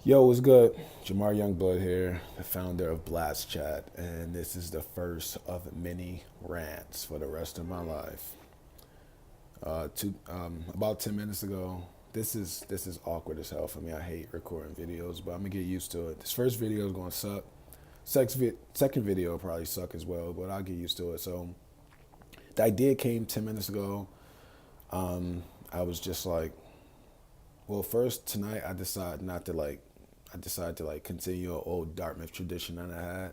Yo, what's good? Jamar Youngblood here, the founder of Blast Chat, and this is the first of many rants for the rest of my life. About 10 minutes ago, this is awkward as hell for me. I hate recording videos, but I'm gonna get used to it. This first video is gonna suck. Second video will probably suck as well, but I'll get used to it. So the idea came 10 minutes ago. I was just like, well, first tonight I decided to continue an old Dartmouth tradition that I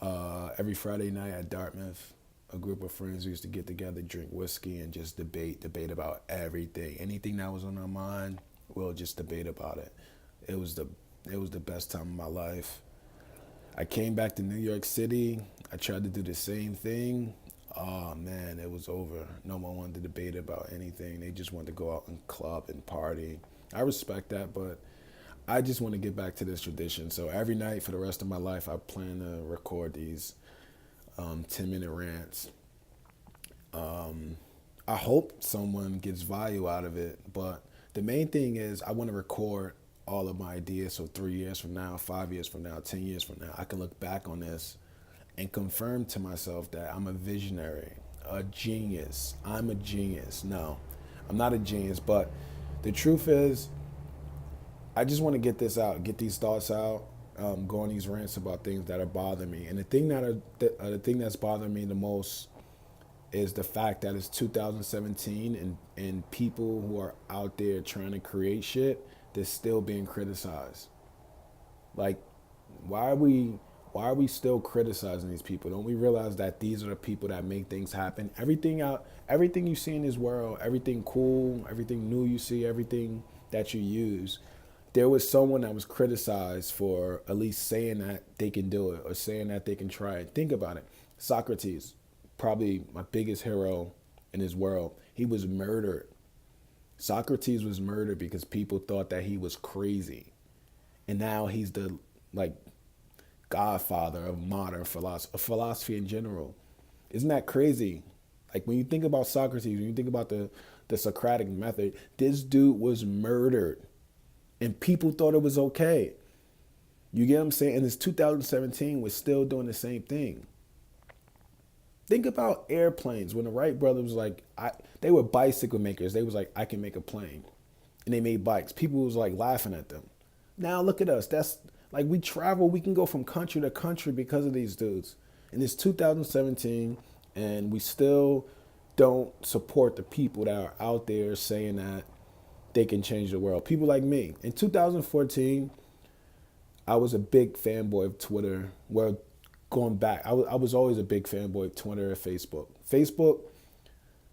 had. Every Friday night at Dartmouth, a group of friends used to get together, drink whiskey, and just debate about everything, anything that was on our mind. We'll just debate about it. It was the it was the best time of my life. I came back to New York City. I tried to do the same thing. Oh man, it was over. No one wanted to debate about anything. They just wanted to go out and club and party. I respect that, but I just want to get back to this tradition. So every night for the rest of my life, I plan to record these 10-minute rants. I hope someone gets value out of it, but the main thing is I want to record all of my ideas. So 3 years from now, 5 years from now, 10 years from now, I can look back on this and confirm to myself that I'm a visionary, a genius. I'm a genius. No, I'm not a genius, but the truth is, I just want to get this out, get these thoughts out, go on these rants about things that are bothering me. And the thing that's bothering me the most is the fact that it's 2017 and people who are out there trying to create shit, they're still being criticized. Like, why are we why are we still criticizing these people? Don't we realize that these are the people that make things happen? Everything you see in this world, everything cool, everything new you see, everything that you use, there was someone that was criticized for at least saying that they can do it or saying that they can try it. Think about it. Socrates, probably my biggest hero in his world, he was murdered. Socrates was murdered because people thought that he was crazy. And now he's the like godfather of modern philosophy in general. Isn't that crazy? Like when you think about Socrates, when you think about the Socratic method, this dude was murdered and people thought it was okay. You get what I'm saying? And it's 2017, we're still doing the same thing. Think about airplanes. When the Wright brothers was like, they were bicycle makers. They was like, I can make a plane, and they made bikes. People was like laughing at them. Now look at us. That's like we travel. We can go from country to country because of these dudes. And it's 2017, and we still don't support the people that are out there saying that they can change the world. People like me. In 2014, I was a big fanboy of Twitter. Well, going back, I was always a big fanboy of Twitter and Facebook. Facebook,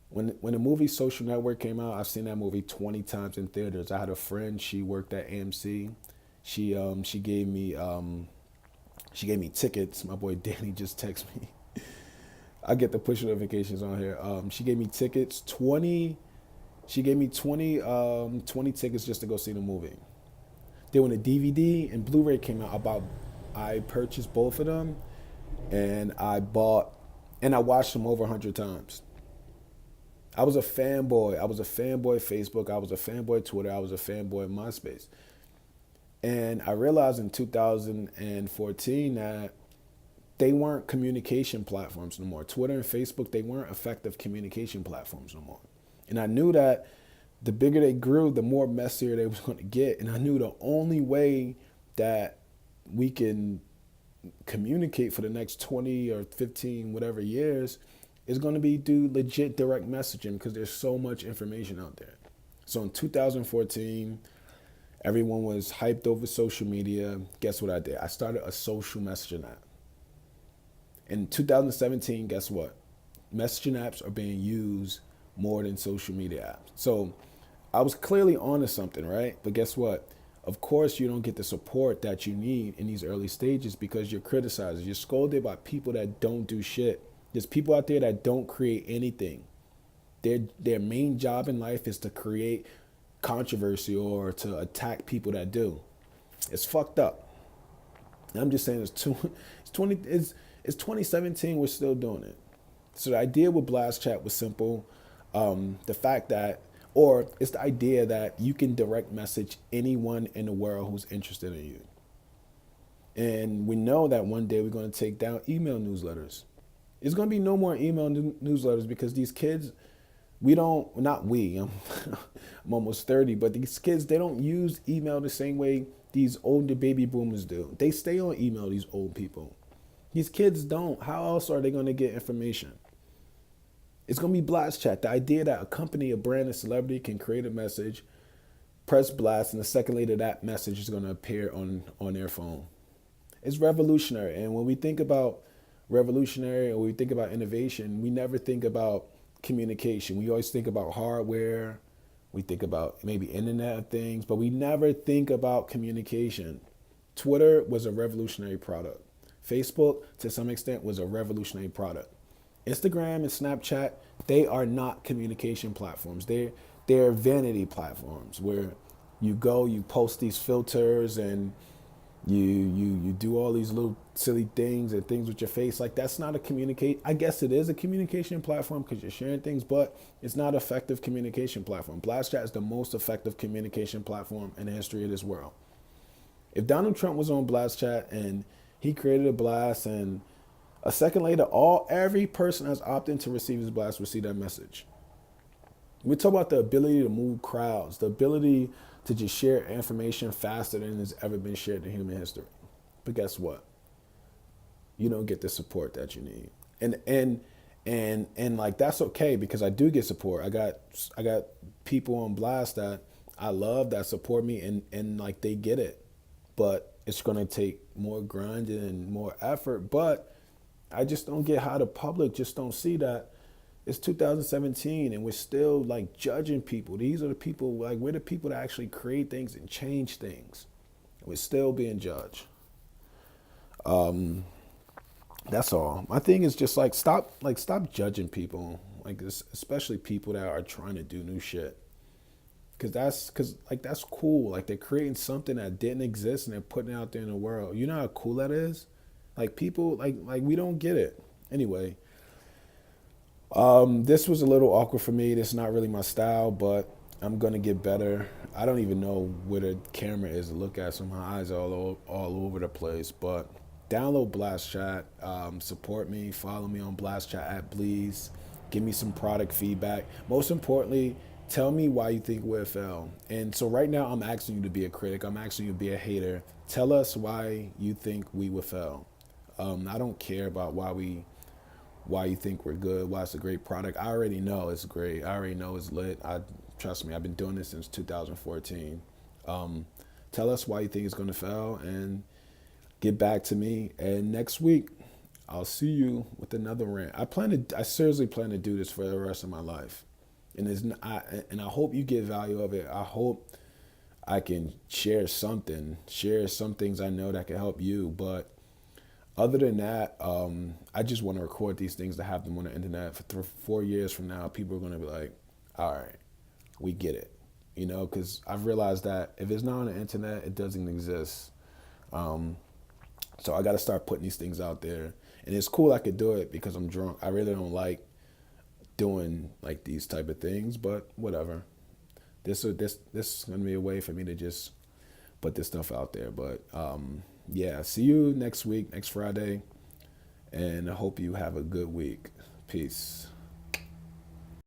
when the movie Social Network came out, I've seen that movie 20 times in theaters. I had a friend, she worked at AMC. She gave me tickets. My boy Danny just texted me. I get the push notifications on here. She gave me tickets, 20 she gave me 20 tickets just to go see the movie. Then when the DVD and Blu-ray came out, I purchased both of them, and I watched them over 100 times. I was a fanboy. I was a fanboy of Facebook. I was a fanboy of Twitter. I was a fanboy of MySpace. And I realized in 2014 that they weren't communication platforms no more. Twitter and Facebook, they weren't effective communication platforms no more. And I knew that the bigger they grew, the more messier they was going to get. And I knew the only way that we can communicate for the next 20 or 15 whatever years is going to be through legit direct messaging because there's so much information out there. So in 2014, everyone was hyped over social media. Guess what I did? I started a social messaging app. In 2017, guess what? Messaging apps are being used more than social media apps. So I was clearly onto something, right? But guess what? Of course, you don't get the support that you need in these early stages because you're criticized. You're scolded by people that don't do shit. There's people out there that don't create anything. Their main job in life is to create controversy or to attack people that do. It's fucked up. I'm just saying it's 2017. We're still doing it. So the idea with Blast Chat was simple. The fact that Or it's the idea that you can direct message anyone in the world who's interested in you. And we know that one day we're going to take down email newsletters. It's going to be no more email newsletters because these kids, we don't, not we, I'm almost 30, but these kids, they don't use email the same way these older baby boomers do. They stay on email, these old people. These kids don't. How else are they going to get information? It's going to be blast chat. The idea that a company, a brand, a celebrity can create a message, press blast, and a second later that message is going to appear on their phone. It's revolutionary. And when we think about revolutionary or we think about innovation, we never think about communication. We always think about hardware. We think about maybe Internet of Things, but we never think about communication. Twitter was a revolutionary product. Facebook, to some extent, was a revolutionary product. Instagram and Snapchat, they are not communication platforms. They're vanity platforms where you go, you post these filters, and you do all these little silly things and things with your face. Like, that's not a communicate. I guess it is a communication platform because you're sharing things, but it's not an effective communication platform. Blast Chat is the most effective communication platform in the history of this world. If Donald Trump was on Blast Chat and he created a blast, and a second later, every person that's opted to receive his blast will see that message. We talk about the ability to move crowds, the ability to just share information faster than has ever been shared in human history. But guess what? You don't get the support that you need. And like, that's okay, because I do get support. I got people on blast that I love that support me, and like, they get it. But it's gonna take more grinding and more effort. But I just don't get how the public just don't see that it's 2017 and we're still like judging people. These are the people, like, we're the people that actually create things and change things. We're still being judged. That's all. My thing is just like, stop judging people, like this, especially people that are trying to do new shit. That's cool. Like, they're creating something that didn't exist and they're putting it out there in the world. You know how cool that is? Like, people, like we don't get it. Anyway, this was a little awkward for me. This is not really my style, but I'm gonna get better. I don't even know where the camera is to look at, so my eyes are all over the place. But download Blast Chat, support me, follow me on Blast Chat at Bleeze. Give me some product feedback. Most importantly, tell me why you think we fell. And so right now, I'm asking you to be a critic. I'm asking you to be a hater. Tell us why you think we would fail. I don't care about why you think we're good, why it's a great product. I already know it's great. I already know it's lit. Trust me, I've been doing this since 2014. Tell us why you think it's going to fail and get back to me. And next week, I'll see you with another rant. I seriously plan to do this for the rest of my life. And I hope you get value of it. I hope I can share some things I know that can help you. But other than that, I just want to record these things to have them on the internet. For 4 years from now, people are going to be like, all right, we get it. You know, because I've realized that if it's not on the internet, it doesn't exist. So I got to start putting these things out there. And it's cool I could do it because I'm drunk. I really don't like doing like these type of things, but whatever. This is going to be a way for me to just put this stuff out there. But yeah, see you next week, next Friday, and I hope you have a good week. Peace.